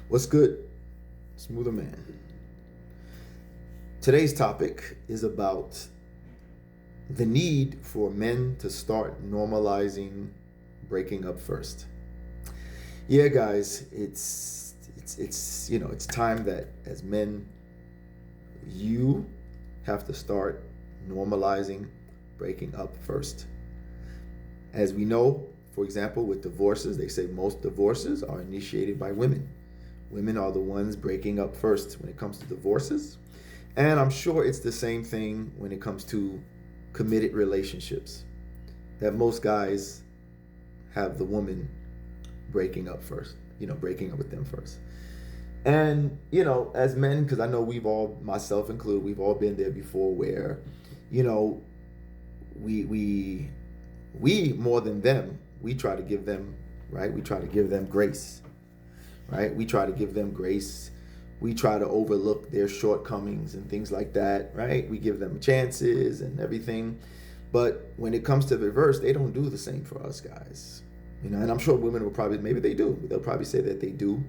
What's good? Smoother man. Today's topic is about the need for men to start normalizing breaking up first. Yeah, guys, it's time that as men you have to start normalizing breaking up first. As we know, for example, with divorces, they say most divorces are initiated by women. Women are the ones breaking up first when it comes to divorces. And I'm sure it's the same thing when it comes to committed relationships. That most guys have the woman breaking up first, breaking up with them first. And, as men, because I know we've all, myself included, we've all been there before where, you know, we more than them, we try to give them, right? We try to give them grace, right? We try to give them grace. We try to overlook their shortcomings and things like that, right? We give them chances and everything. But when it comes to the reverse, they don't do the same for us guys. And I'm sure women will probably, maybe they do. They'll probably say that they do.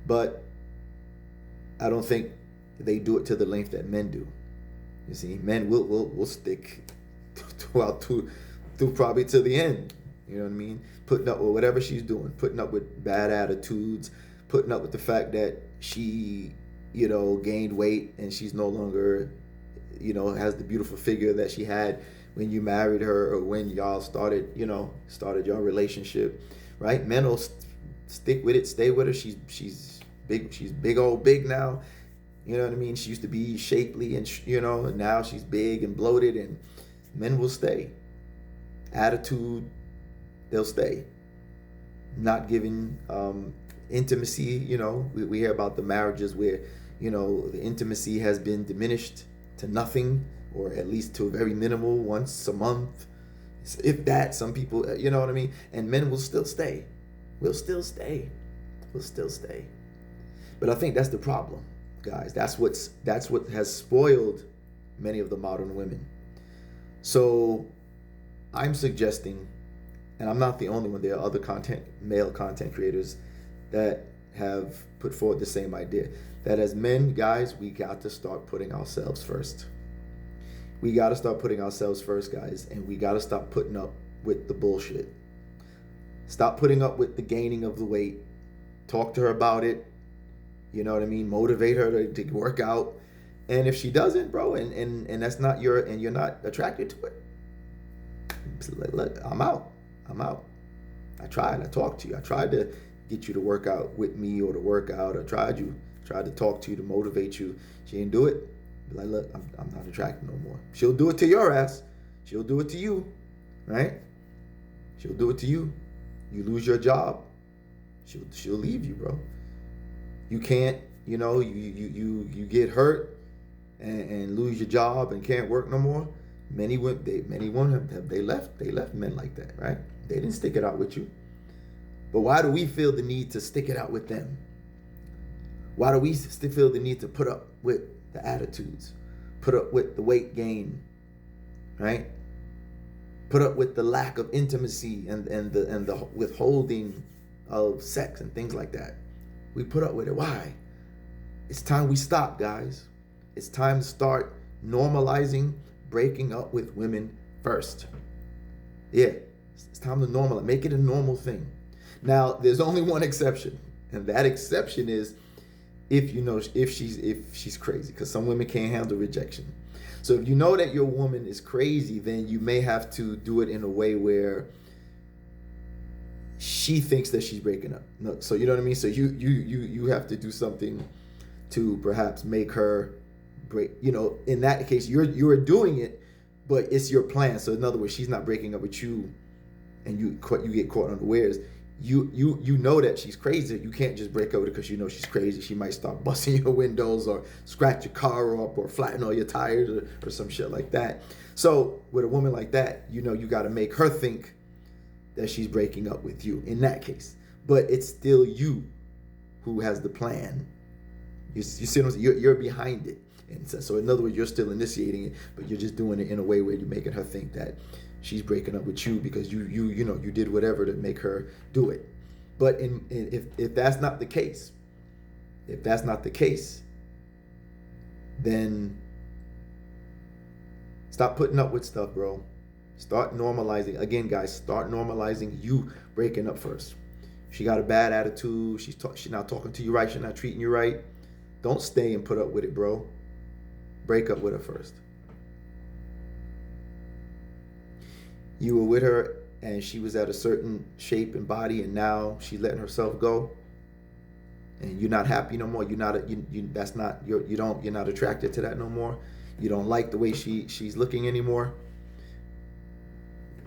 But I don't think they do it to the length that men do. You see, men will stick through probably to the end. You know what I mean? Putting up with whatever she's doing, putting up with bad attitudes, putting up with the fact that she, gained weight and she's no longer, has the beautiful figure that she had when you married her or when y'all started your relationship, right? Men will stick with it, stay with her. She's big now. You know what I mean? She used to be shapely and now she's big and bloated, and men will stay. Attitude, they'll stay. Not giving intimacy, we hear about the marriages where, the intimacy has been diminished to nothing, or at least to a very minimal, once a month. If that, some people, you know what I mean? And men will still stay. We'll still stay. But I think that's the problem, guys. That's what has spoiled many of the modern women. So I'm suggesting, and I'm not the only one, there are other male content creators that have put forward the same idea, that as men, guys, we got to start putting ourselves first. We got to start putting ourselves first, guys, and we got to stop putting up with the bullshit. Stop putting up with the gaining of the weight. Talk to her about it. You know what I mean? Motivate her to work out. And if she doesn't, bro, and that's not and you're not attracted to it, look, I'm out. I tried. I talked to you. I tried to get you to work out with me or to work out. I tried to talk to you to motivate you. She didn't do it. Be like, look, I'm not attracted no more. She'll do it to your ass. She'll do it to you, right? She'll do it to you. You lose your job. She'll leave you, bro. You can't, you get hurt and lose your job and can't work no more. Many women have left men like that, right? They didn't stick it out with you. But why do we feel the need to stick it out with them? Why do we still feel the need to put up with the attitudes, put up with the weight gain, right? Put up with the lack of intimacy and the withholding of sex and things like that? We put up with it. Why? It's time we stop, guys. It's time to start normalizing breaking up with women first. Yeah, it's time to normalize. Make it a normal thing. Now, there's only one exception, and that exception is if she's crazy, because some women can't handle rejection. So if you know that your woman is crazy, then you may have to do it in a way where she thinks that she's breaking up. No, so you know what I mean? So you have to do something to perhaps make her break. In that case, you're doing it, but it's your plan. So in other words, she's not breaking up with you, and you get caught unawares. You know that she's crazy. You can't just break up with her because you know she's crazy. She might start busting your windows or scratch your car up or flatten all your tires or some shit like that. So with a woman like that, you got to make her think that she's breaking up with you in that case. But it's still you who has the plan. You see what I'm saying? You're behind it. And so in other words, you're still initiating it, but you're just doing it in a way where you're making her think that she's breaking up with you because you did whatever to make her do it. But if that's not the case, If that's not the case, then stop putting up with stuff, bro. Start normalizing. Again, guys, start normalizing you breaking up first. She got a bad attitude. She's not talking to you right. She's not treating you right. Don't stay and put up with it, bro. Break up with her first. You were with her and she was at a certain shape and body, and now she's letting herself go, and you're not happy no more. You're not you're not attracted to that no more. You don't like the way she's looking anymore.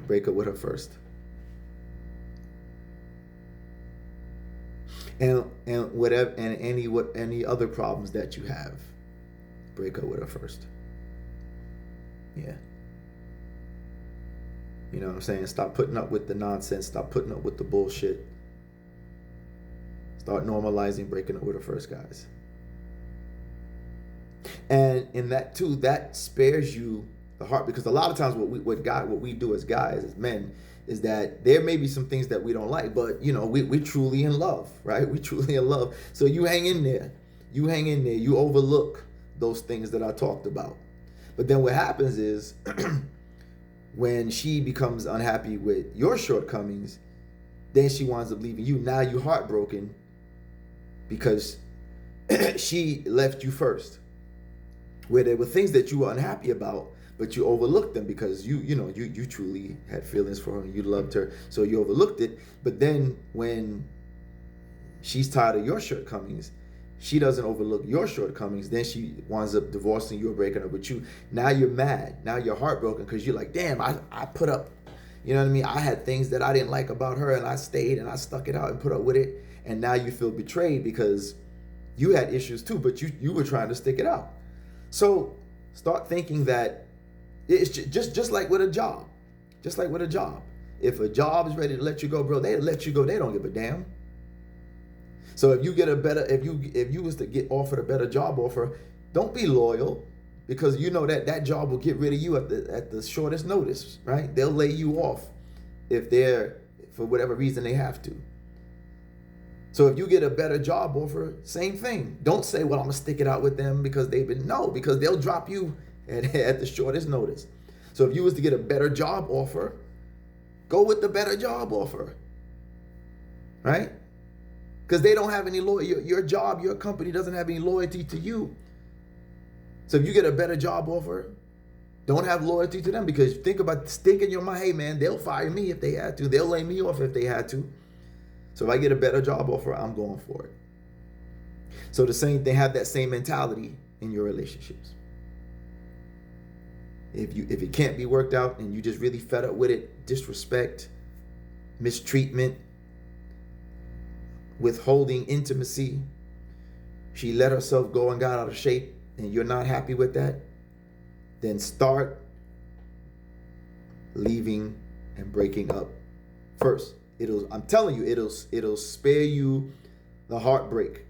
Break up with her first. And whatever, and any other problems that you have, break up with her first. Yeah. You know what I'm saying? Stop putting up with the nonsense. Stop putting up with the bullshit. Start normalizing breaking up with her first, guys. And in that too, that spares you the heart, because a lot of times what we do as guys, as men, is that there may be some things that we don't like, but you know, we're truly in love, right? We're truly in love. So you hang in there. You overlook those things that I talked about. But then what happens is when she becomes unhappy with your shortcomings, then she winds up leaving you. Now you're heartbroken because she left you first, where there were things that you were unhappy about, but you overlooked them because you truly had feelings for her and you loved her, so you overlooked it. But then when she's tired of your shortcomings, she doesn't overlook your shortcomings, then she winds up divorcing you or breaking up with you. Now you're mad. Now you're heartbroken because you're like, damn, I put up, you know what I mean? I had things that I didn't like about her, and I stayed and I stuck it out and put up with it. And now you feel betrayed because you had issues too, but you were trying to stick it out. So start thinking that it's just like with a job. Just like with a job. If a job is ready to let you go, bro, they let you go. They don't give a damn. So if you get if you was to get offered a better job offer, don't be loyal, because you know that job will get rid of you at the shortest notice, right? They'll lay you off if they're, for whatever reason they have to. So if you get a better job offer, same thing. Don't say, well, I'm gonna stick it out with them because because they'll drop you at the shortest notice. So if you was to get a better job offer, go with the better job offer, right? Because they don't have any loyalty. Your job, your company doesn't have any loyalty to you. So if you get a better job offer, don't have loyalty to them, because think in your mind, hey man, they'll fire me if they had to. They'll lay me off if they had to. So if I get a better job offer, I'm going for it. So they have that same mentality in your relationships. If it can't be worked out and you just really fed up with it, disrespect, mistreatment, withholding intimacy, she let herself go and got out of shape, and you're not happy with that, then start leaving and breaking up first. I'm telling you, it'll spare you the heartbreak.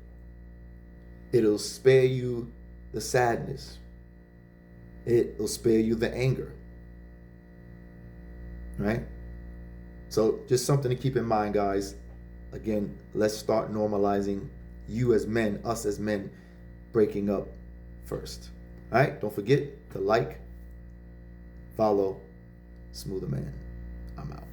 It'll spare you the sadness. It'll spare you the anger. Right? So just something to keep in mind, guys. Again, let's start normalizing you as men, us as men, breaking up first. All right? Don't forget to like, follow Smoother Man. I'm out.